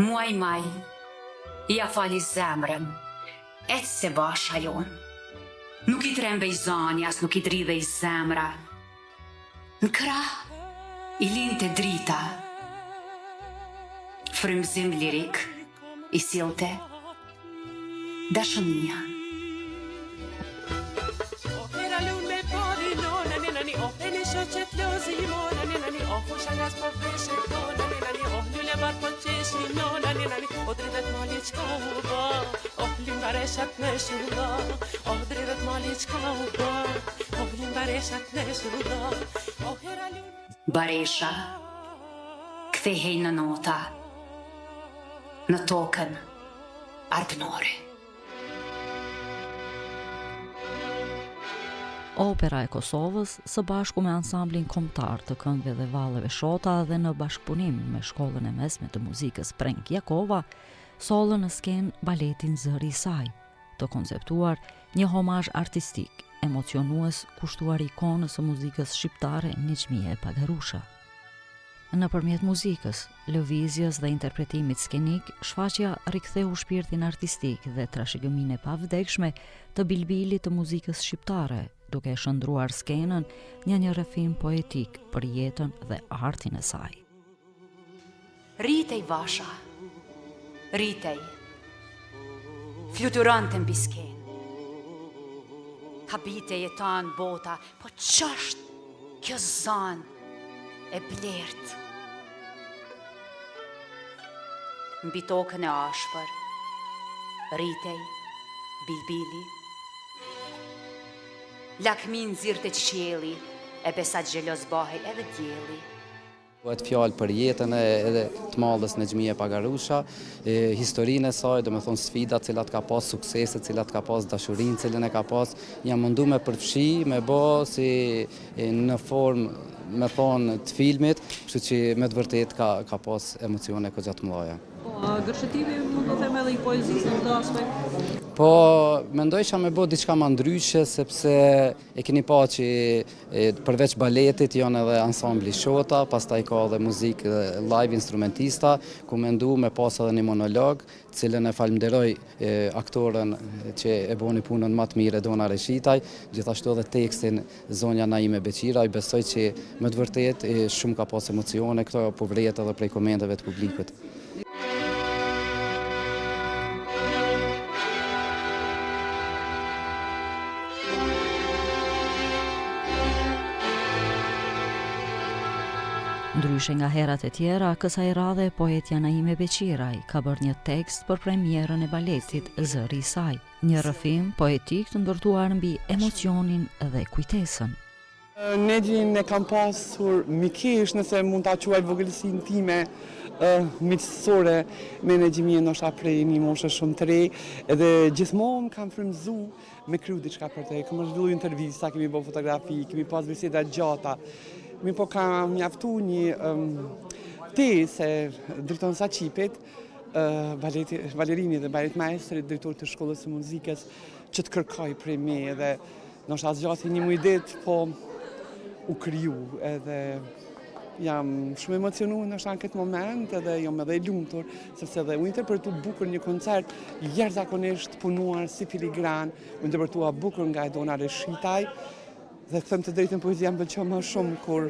Muaj maj, ja fali zemrën, et se basha jon. Nuk I trembe I zani, as nuk I dridhe I zemra. Në krah, I linte drita. Frymëzim lirik, I sillte dashunia. Baresha kthehej në nota, në tokën ardhnore. Opera e Kosovës së bashku me ansamblin kombëtar të këngëve dhe valleve shota dhe në bashkëpunim me Shkollën e Mesme të Muzikës Prenk Jakova, sollën në skenë baletin Zëri I Saj, të konceptuar një homazh artistik, emocionues kushtuar ikonës së muzikës shqiptare Nexhmije Pagarusha. Nëpërmjet muzikës, lëvizjes dhe interpretimit skenik, shfaqja riktheu shpirtin artistik dhe trashëgiminë e pavdekshme të bilbilit të muzikës shqiptare, duke shndruar skenën një rrëfim poetik për jetën dhe artin e saj. Ritej Vasha, ritej, fluturante mbi skenë. Habite jeton bota, po ç'është kjo zanë e blert? Mbi tokën e ashpër, ritej, bilbili, lakmin zirte qielli, e besa xheloz bahej edhe dielli. Bëhet fjalë për jetën edhe të madhës Nexhmije Pagarusha, historinë e saj, domethënë sfidat cilat ka pas, sukseset cilat ka pas, dashurinë cilën e ka pas, jam mundu me përfshi, me bë si në formë me thonë të filmit, kështu që me të vërtet ka pas emocione goxha të mëdha. Po, gërshëtimi mund të them edhe I poezisë në këtë aspekt? Po, mendojsha me bë diçka më ndryshe, sepse e keni pa që përveç baletit janë edhe ansambli shota, pastaj ka edhe muzikë live instrumentista, ku mendu me pas edhe një monolog, cilën e falenderoj aktorën që e boni punën më të mirë Dona Reshitaj, gjithashtu edhe tekstin zonja Naime Beqiraj, besoj që me të vërtet shumë ka pas emocione, këto po vret edhe prej komenteve të publikut. Ndryshe nga herat e tjera, kësaj radhe poetja Naime Beqiraj ka bërë një tekst për premierën e baletit Zëri I Saj, një rrëfim poetik të ndërtuar mbi emocionin dhe kujtesën. Nexhin e kam pasur mikisht, nëse mund ta quaj vogëlsinë time miqësore me Nexhmije, ndoshta prej një moshe shumë të re, edhe gjithmonë kam frymëzuar me kriju diçka për te. Kemi zhvilluar intervista, kemi bërë fotografi, kemi pas biseda gjata. Mi po ka mjaftu një se drejton Saqipit, balerini dhe balet maestri, drejtor të shkollës së muzikës, që të kërkoj prej me edhe ndoshta zgjati një muj ditë, po u kriju edhe jam shumë emocionuar ndoshta në këtë moment edhe jam edhe e lumtur sepse edhe u interpretu bukur një koncert jashtëzakonisht punuar si filigran, u interpretua bukur nga Dona Reshitaj. Dhe të them të drejtën, poezia më pëlqeu më shumë kur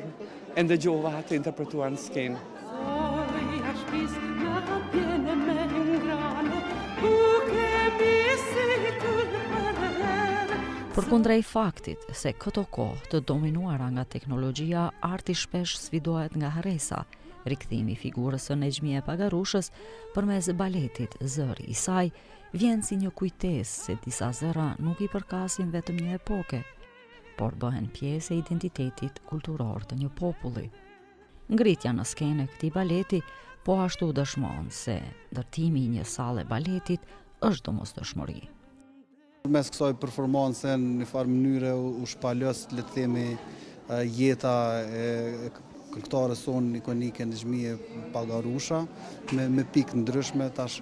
e ndëgjova të interpretuar në skenë. Përkundrejt faktit se këto kohë të dominuara nga teknologjia, arti shpesh sfidohet nga harresa. Rikthimi I figurës së Nexhmije Pagarushës përmes baletit Zëri I Saj vjen si një kujtesë se disa zëra nuk I përkasin vetëm një epoke, por bëhen pjesë e identitetit kulturor të një populli. Ngritja në skenë e këtij baleti po ashtu dëshmon se ndërtimi I një salle baletit është domosdoshmëri. Mes kësaj performance në një farë mënyre u shpalës, le të themi, jeta e këngëtares sonë ikonike Nexhmije Pagarusha me pikë ndryshme. Tash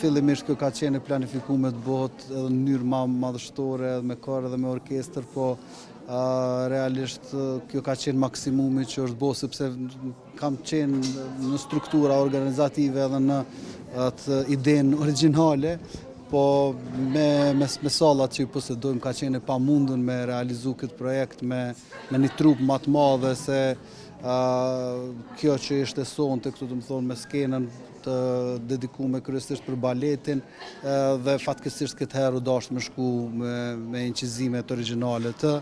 fillimisht kjo ka qenë planifikuar të bëhet edhe në mënyrë më madhështore, me kor edhe me orkestër, po Realisht kjo ka qenë maksimumi që është bo, sepse kam qenë në struktura organizative edhe në atë idenë originale, po me sallat që i posedojmë ka qenë e pamundun me realizu këtë projekt me një trup më të madhe se kjo që ishte sonte këtu, të më thonë, me skenën të dedikuar kryesisht për baletin dhe fatkeqësisht këtë herë u dashur me shku me incizimet origjinale të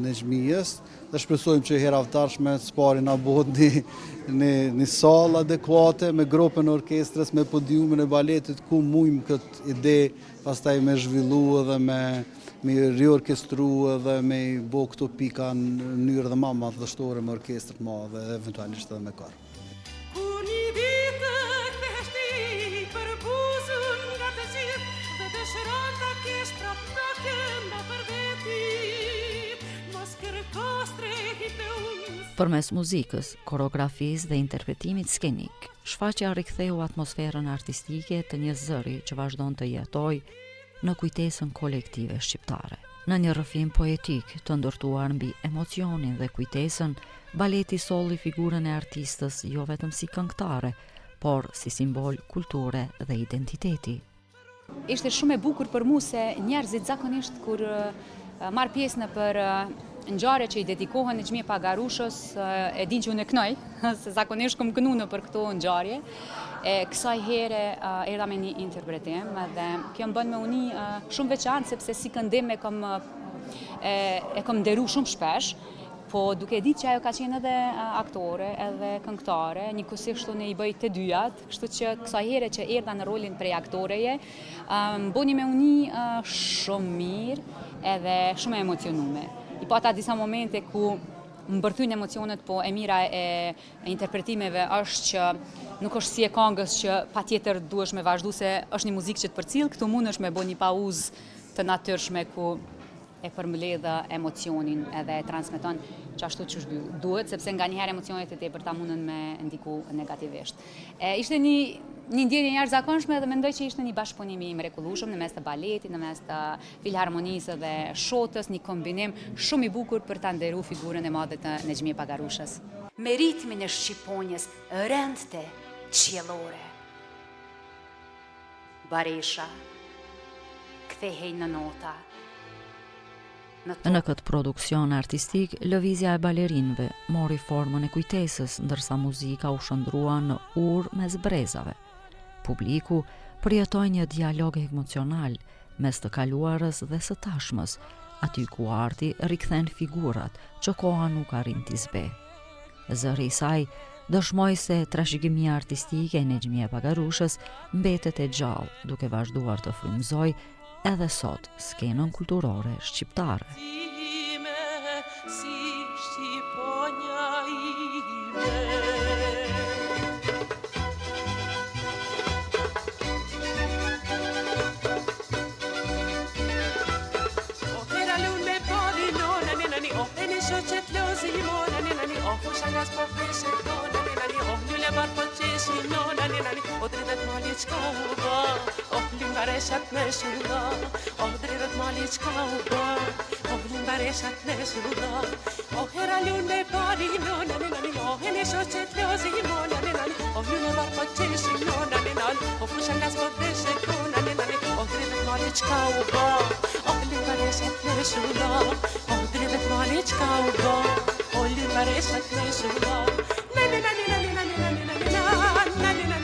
Nexhmijës dhe shpresojmë që hera vtarshme të spari na bëhet një sallë adekuate me grupën e orkestrës, me podiumin e baletit ku mujmë këtë ide pastaj me zhvillu dhe me riorkestru dhe me bo këto pika në mënyrë dhe më madhështore me orkestrë të madhe dhe eventualisht edhe me kor. Përmes muzikës, koreografisë dhe interpretimit skenik, shfaqja riktheu atmosferën artistike të një zëri që vazhdon të jetoj në kujtesën kolektive shqiptare. Në një rrëfim poetik të ndërtuar mbi emocionin dhe kujtesën, baleti solli figurën e artistës jo vetëm si këngëtare, por si simbol kulture dhe identiteti. Ishte shumë e bukur për mu se njerëzit zakonisht kur marr pjesë në për ngjarje që i dedikohen Nexhmije Pagarushës, e din që unë e kënoj, se zakonisht kom kënu në për këto ngjarje. Kësaj here erdha me një interpretim dhe kjo më bën me uni shumë veçantë sepse si këndim e kom nderu shumë shpesh, po duke ditë që ajo ka qenë edhe aktore, edhe këngëtare, njëkohësisht unë i bëj të dyjat, kështu që kësaj here që erdha në rolin prej aktoreje, më bëni me uni shumë mirë edhe shumë e emocionume. I pata disa momente ku më bërthyn emocionet, po e mira e interpretimeve është që nuk është si e këngës që patjetër duhesh me vazhdu se është një muzikë që të përcjell, këtu mundesh me bë një pauzë të natyrshme ku e përmbledh emocionin edhe e transmeton ashtu që duhet, sepse nganjëherë emocionet e tepërta mundën me ndiku negativisht. Ishte një ndjenjë e jashtëzakonshme dhe mendoj që ishte një bashkëpunim i mrekullueshëm në mes të baletit, në mes të filharmonisë dhe shotës, një kombinim shumë i bukur për ta nderuar figurën e madhe të Nexhmije Pagarushës. Me ritmin e shqiponjës rëndte qiellore. Baresha kthehej në nota. Në këtë produksion artistik, lëvizja e balerinëve mori formën e kujtesës, ndërsa muzika u shndrua në urë mes brezave. Publiku përjetoi një dialog emocional mes të kaluarës dhe së tashmës, aty ku arti rikthen figurat që koha nuk arrin t'i zbe. Zëri i saj dëshmoi se trashëgimia artistike e Nexhmije Pagarushës mbetet e gjallë, duke vazhduar të frymëzojë edhe sot skenën kulturore shqiptare. Bareshat me shuda, drivet mali qka u ba, bareshat me shuda, hera lune pari nona nani, hene shoqet lozi mona nani, lune barpa qeshi nona nani, fusha nas po deshe kona nani, drivet mali qka u ba, bareshat me shuda, drivet mali qka u ba, bareshat me shuda, nani nani nani nani nani nani nani nani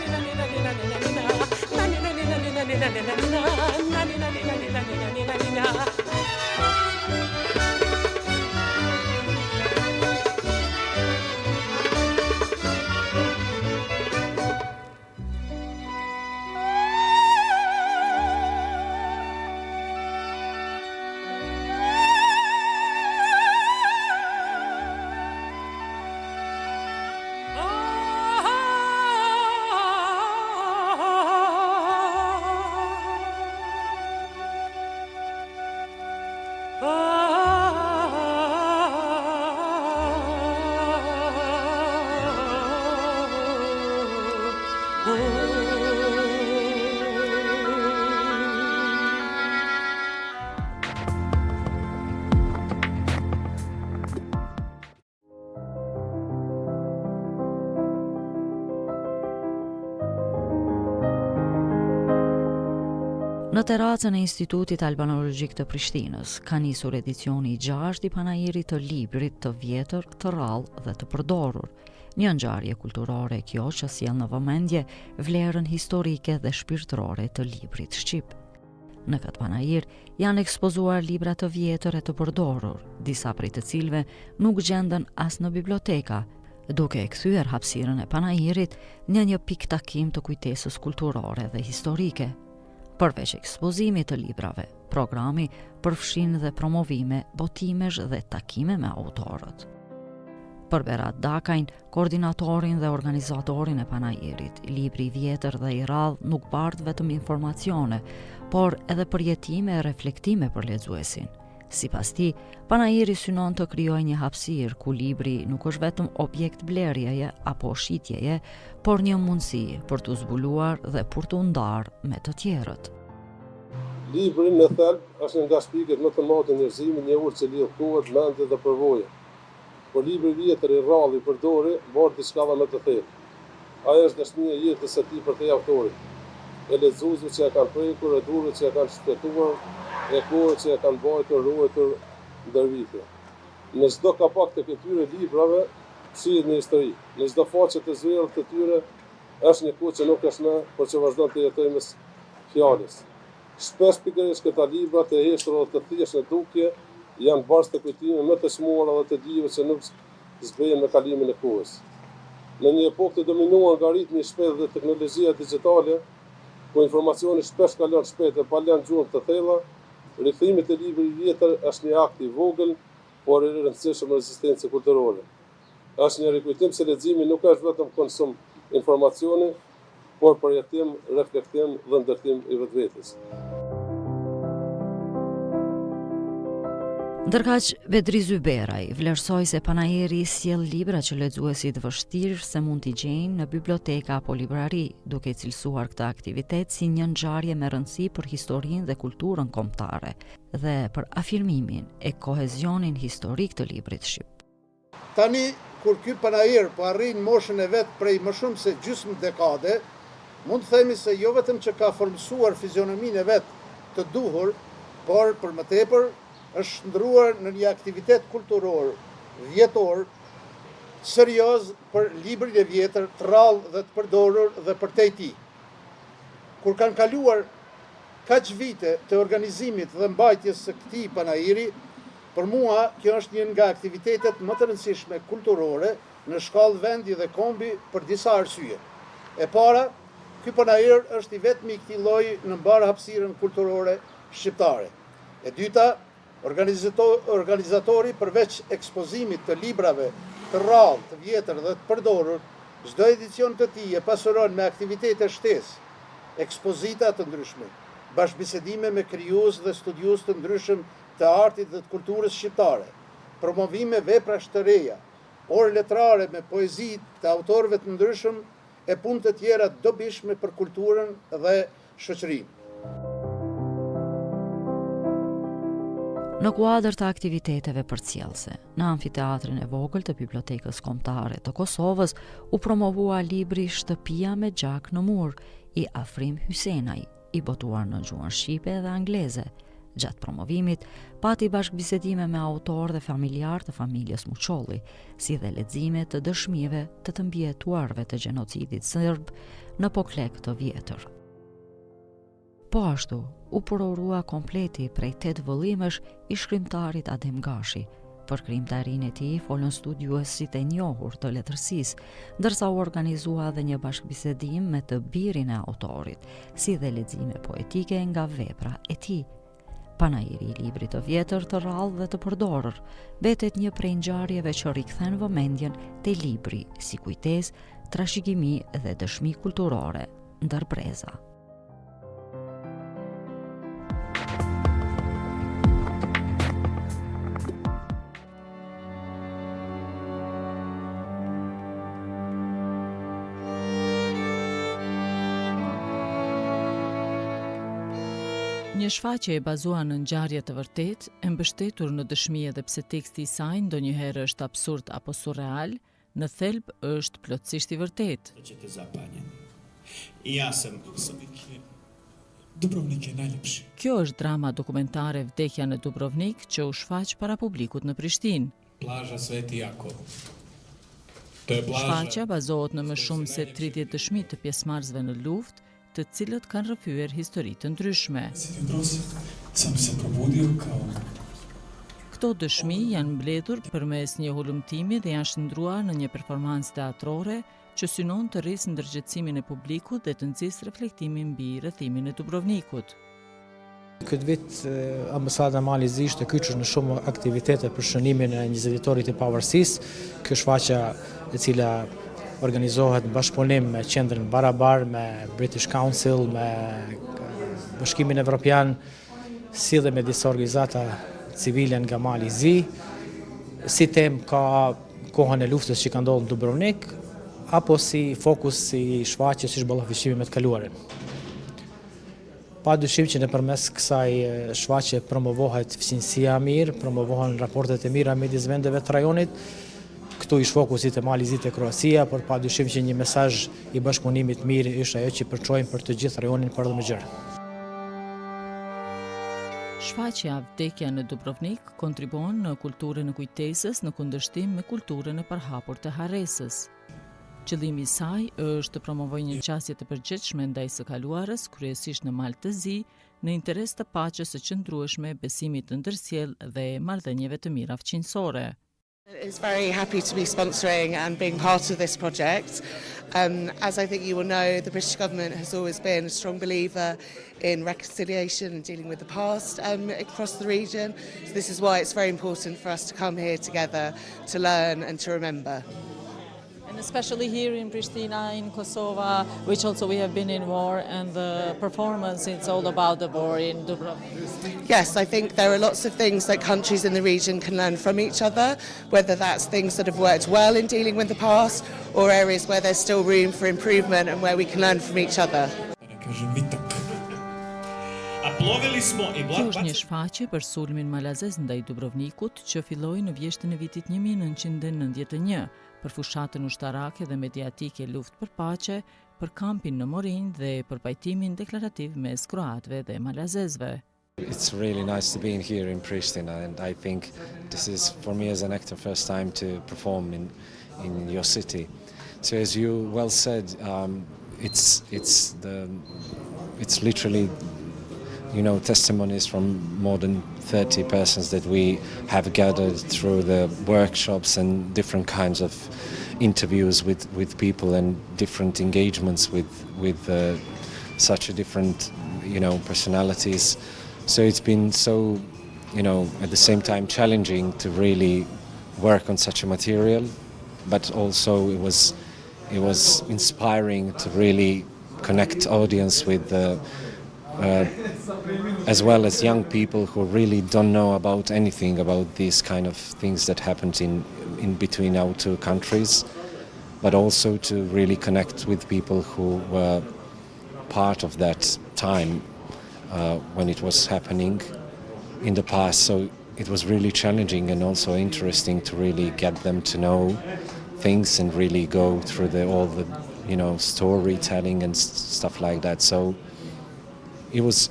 Në teracën e Institutit Albanologjik të Prishtinës ka nisur edicioni i 6 i panajirit të librit të vjetër, të rrallë dhe të përdorur. Një ngjarje kulturore kjo që sjell në vëmendje vlerën historike dhe shpirtërore të librit shqip. Në këtë panajir janë ekspozuar libra të vjetër e të përdorur, disa prej të cilëve nuk gjenden as në biblioteka, duke e kthyer hapësirën e panajirit në një pikë takim të kujtesës kulturore dhe historike. Përveç ekspozimit të librave, programi përfshin dhe promovime, botimesh dhe takime me autorët. Për Berat Dakajn, koordinatorin dhe organizatorin e panajirit, libri i vjetër dhe i rrallë nuk bardh vetëm informacione, por edhe përjetime e reflektime për lexuesin. Sipas tij, panajiri synon të krijojë një hapësirë ku libri nuk është vetëm objekt blerjeje apo shitjeje, por një mundësi për të zbuluar dhe për të ndarë me të tjerët. Libri në thelb është nga shpikët më të madhe të njerëzimit, një urë që lidh kohët, mendje dhe përvoje. Por libri vjetër i rrallë i përdori bërë diçka më të thellë. Ajo është dëshmia e jetës së tij për te autorit. E lexuesve që e kanë prekur, e durve që e kanë shpëtuar, e kohët që e kanë bajtur, ruajtur ndër vite. Në çdo kapak të këtyre librave shihet një histori. Në çdo faqe të zgjerrë të tyre është një kohë që nuk është më, por që vazhdon të jetojë mes fjalës. Shpesh pikërisht këta libra të heshtura dhe të thjeshtë në dukje janë bazë të kujtimeve më të çmuara dhe të dijes që nuk zbehen me kalimin e kohës. Në një epokë të dominuar nga ritmi i shpejtë dhe teknologjia digjitale, ku informacioni shpesh kalon shpejt e pa lënë gjuhë të thella, rikthimi të librit vjetër është një akt i vogël, por i rëndësishëm rezistencë kulturore. Është një rikujtim se leximi nuk është vetëm konsum informacioni, por përjetim, reflektim dhe ndërtim i vetvetes. Ndërkaq, Bedri Zyberaj vlerësoi se panajiri sjell libra që lexuesit vështirë se mund t'i gjejnë në biblioteka apo librari, duke cilësuar këtë aktivitet si një ngjarje me rëndësi për historinë dhe kulturën kombëtare dhe për afirmimin e kohezionin historik të librit shqip. Tani, kur ky panajir po arrin moshën e vet prej më shumë se gjysmë dekade, mund të themi se jo vetëm që ka formësuar fizionominë e vet të duhur, por për më tepër është ndruar në një aktivitet kulturor, vjetor, serioz për librin e vjetër, të rrallë dhe të përdorur dhe për te tij. Kur kanë kaluar kaq vite të organizimit dhe mbajtjes së këtij panajiri, për mua kjo është një nga aktivitetet më të rëndësishme kulturore në shkallë vendi dhe kombi për disa arsye. E para, ky panajir është i vetmi i këtij lloji në mbar hapësirën kulturore shqiptare. E dyta, organizatori përveç ekspozimit të librave të rrallë, të vjetër dhe të përdorur, çdo edicion të tij e pasuron me aktivitete shtesë, ekspozita të ndryshme, bashkëbisedime me krijues dhe studiues të ndryshëm të artit dhe të kulturës shqiptare, promovime veprash të reja, orë letrare me poezi të autorëve të ndryshëm e punë të tjera dobishme për kulturën dhe shoqërinë. Në kuadër të aktiviteteve përcjellëse, në amfiteatrin e vogël të Bibliotekës Kombëtare të Kosovës u promovua libri Shtëpia me gjak në mur i Afrim Hysenaj, i botuar në gjuhën shqipe dhe angleze. Gjatë promovimit, pati bashkëbisedime me autor dhe familjar të familjes Muçolli, si dhe lexime të dëshmive të mbijetuarve të gjenocidit serb në Poklek të vjetër. Po ashtu, u përorua kompleti prej 8 vëllimesh i shkrimtarit Adem Gashi. Për krimtarinë e tij folën studiuesit e njohur të letërsisë, ndërsa u organizua edhe një bashkëbisedim me të birin e autorit, si dhe lexime poetike nga vepra e tij. Panajiri i librit të vjetër, të rrallë dhe të përdorur, betet një prej ngjarjeve që rikthen vëmendjen te libri si kujtesë, trashëgimi dhe dëshmi kulturore ndër breza. Një shfaqje e bazuar në ngjarje të vërtetë, e mbështetur në dëshmi edhe pse teksti i saj ndonjëherë është absurd apo surreal, në thelb është plotësisht i vërtetë. Dubrovnik je najljepši. Kjo është drama dokumentare Vdekja në Dubrovnik që u shfaq para publikut në Prishtinë. Plaža Sveti Jakov. To je plaža. Shfaqja bazohet në më shumë se 30 dëshmi të pjesëmarrësve në luftë, të cilët kanë rrëfyer histori të ndryshme. Sam se probudio kao. Këto dëshmi janë mbledhur përmes një hulumtimi dhe janë shndruar në një performancë teatrore që synon të rrisë ndërgjegjësimin e publikut dhe të nxjisë reflektimin mbi rrethimin e Dubrovnikut. Këtë vit Ambasada Malizi ishte kyçur në shumë aktivitete për shënimin e 20 vjetorit të pavarësisë. Kjo shfaqja e cila organizohet në bashkëpunim me Qendrën Barabar, me British Council, me Bashkimin Evropian, si dhe me disa organizata civile nga Malizi. Si temë ka kohën e luftës që ka ndodhur në Dubrovnik, apo si fokus si shfaqje si shballafishimi me të kaluarin. Pa dyshim që nëpërmes kësaj shfaqje promovohet fësinësia mirë, promovohen raportet e mira midis vendeve të rajonit. Këtu ish fokusit e Malizit e Kroacia, por pa dyshim që një mesazh i bashkëpunimit mirë është ajo që përçojmë për të gjithë rajonin për dhe më gjërë. Shfaqja Vdekja në Dubrovnik kontribuon në kulturën e kujtesës në kundërshtim me kulturën e përhapur të harresës. Qëllimi i saj është të promovojë një qasje të përgjithshme ndaj së kaluarës, kryesisht në Malë të Zi, në interes të paqes së qëndrueshme, besimit të ndërsjellë dhe marrëdhënieve të mira fëqinjësore. It's very happy to be sponsoring and being part of this project. As I think you will know, the British government has always been a strong believer in reconciliation and dealing with the past across the region. So this is why it's very important for us to come here together to learn and to remember. And especially here in Pristina, in Kosovo, which also we have been in war, and the performance, it's all about the war in Dubrovnik. Yes, I think there are lots of things that countries in the region can learn from each other, whether that's things that have worked well in dealing with the past, or areas where there's still room for improvement and where we can learn from each other. Kjo është një shfaqje për sulmin malazez ndaj Dubrovnikut që filloi në vjeshtën e vitit 1991 për fushatën ushtarake dhe mediatike luftë për paqe, për kampin në Morinj dhe për pajtimin deklarativ mes kroatëve dhe malazezve. It's really nice to be here in Pristina, and I think this is for me as an actor first time to perform in your city. So as you well said, it's literally, you know, testimonies from more than 30 persons that we have gathered through the workshops and different kinds of interviews with people and different engagements with such a different, you know, personalities. So it's been so, you know, at the same time challenging to really work on such a material, but also it was inspiring to really connect audience with as well as young people who really don't know about anything about these kind of things that happened in between our two countries, but also to really connect with people who were part of that time when it was happening in the past. So it was really challenging and also interesting to really get them to know things and really go through all the, you know, storytelling and stuff like that. So it was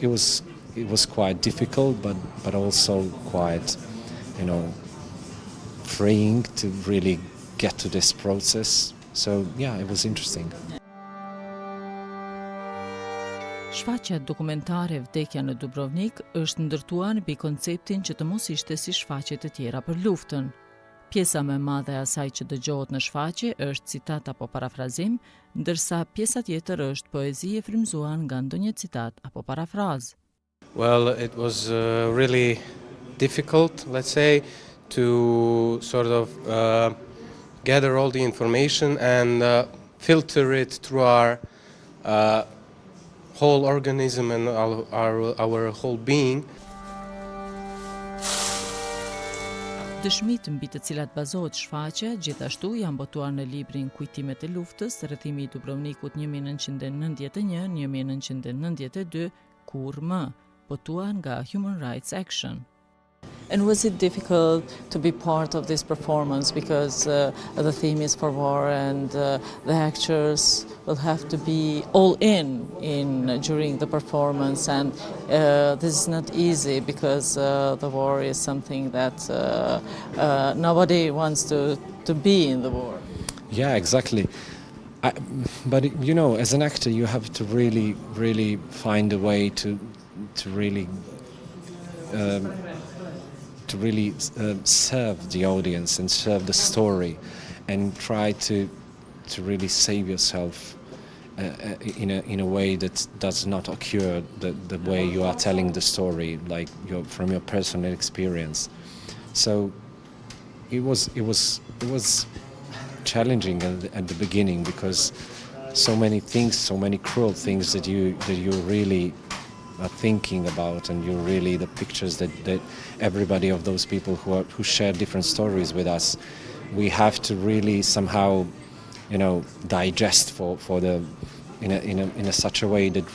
quite difficult, but also quite, you know, freeing to really get to this process. So yeah, it was interesting. Shfaqja dokumentare Vdekja në Dubrovnik është ndërtuar mbi konceptin që të mos ishte si shfaqjet e tjera për luftën. Pjesa më e madhe e asaj që dëgjohet në shfaqje është citat apo parafrazim, ndërsa pjesa tjetër është poezi e frymzuar nga ndonjë citat apo parafrazë. Well, it was really difficult, let's say, to sort of gather all the information and filter it through our whole organism and our whole being. Dëshmitë mbi të cilat bazohet shfaqja gjithashtu janë botuar në librin Kujtimet e luftës, rrethimi i Dubrovnikut 1991-1992, kur më, botuar nga Human Rights Action. And was it difficult to be part of this performance because the theme is for war and the actors will have to be all in during the performance, and this is not easy because the war is something that nobody wants to be in the war. Yeah, exactly. But you know, as an actor, you have to really find a way to really serve the audience and serve the story, and try to really save yourself in a way that does not occur the way you are telling the story, like from your personal experience. So it was challenging at the beginning, because so many things, so many cruel things that you really are thinking about, and you really, the pictures that everybody of those people who share different stories with us, we have to really somehow, you know, digest for the in a such a way that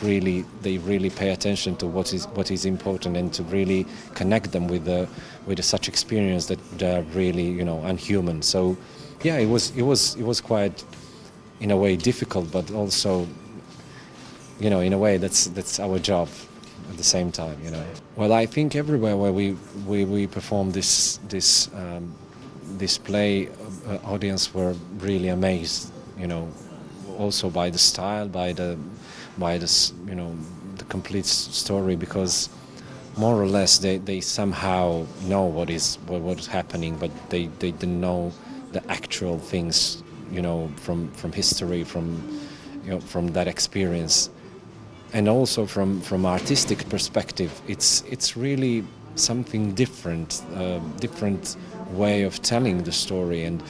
they really pay attention to what is important, and to really connect them with such experience that they are really, you know, unhuman. So yeah, it was quite, in a way, difficult, but also, you know, in a way that's our job at the same time, you know. Well, I think everywhere where we performed this play, audience were really amazed, you know, also by the style, by the you know, the complete story, because more or less they somehow know what is happening, but they didn't know the actual things, you know, from history, from that experience. And also from artistic perspective, it's really something different, different way of telling the story, and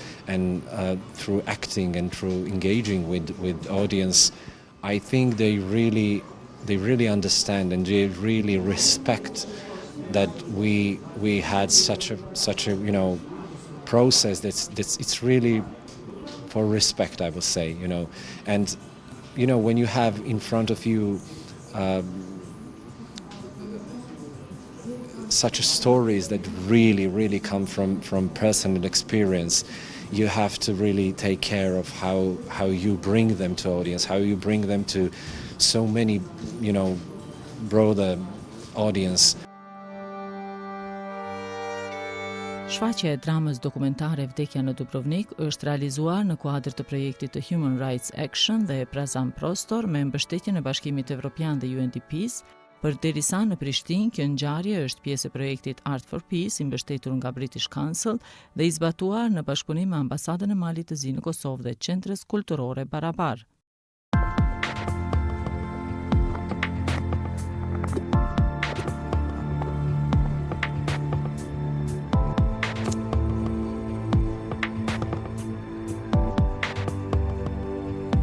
through acting and through engaging with audience, I think they really understand, and they really respect that we had such a you know, process that's it's really for respect, I would say, you know. And you know, when you have in front of you such stories that really come from personal experience, you have to really take care of how you bring them to audience, how you bring them to so many, you know, broader audience. Shfaqja e dramës dokumentare Vdekja në Dubrovnik është realizuar në kuadër të projektit të Human Rights Action dhe Prazam Prostor me mbështetjen e Bashkimit Evropian dhe UNDP-s, përderisa në Prishtinë kjo ngjarje është pjesë e projektit Art for Peace i mbështetur nga British Council dhe i zbatuar në bashkëpunim me Ambasadën e Malit të Zi në Kosovë dhe Qendrës Kulturore Barabar.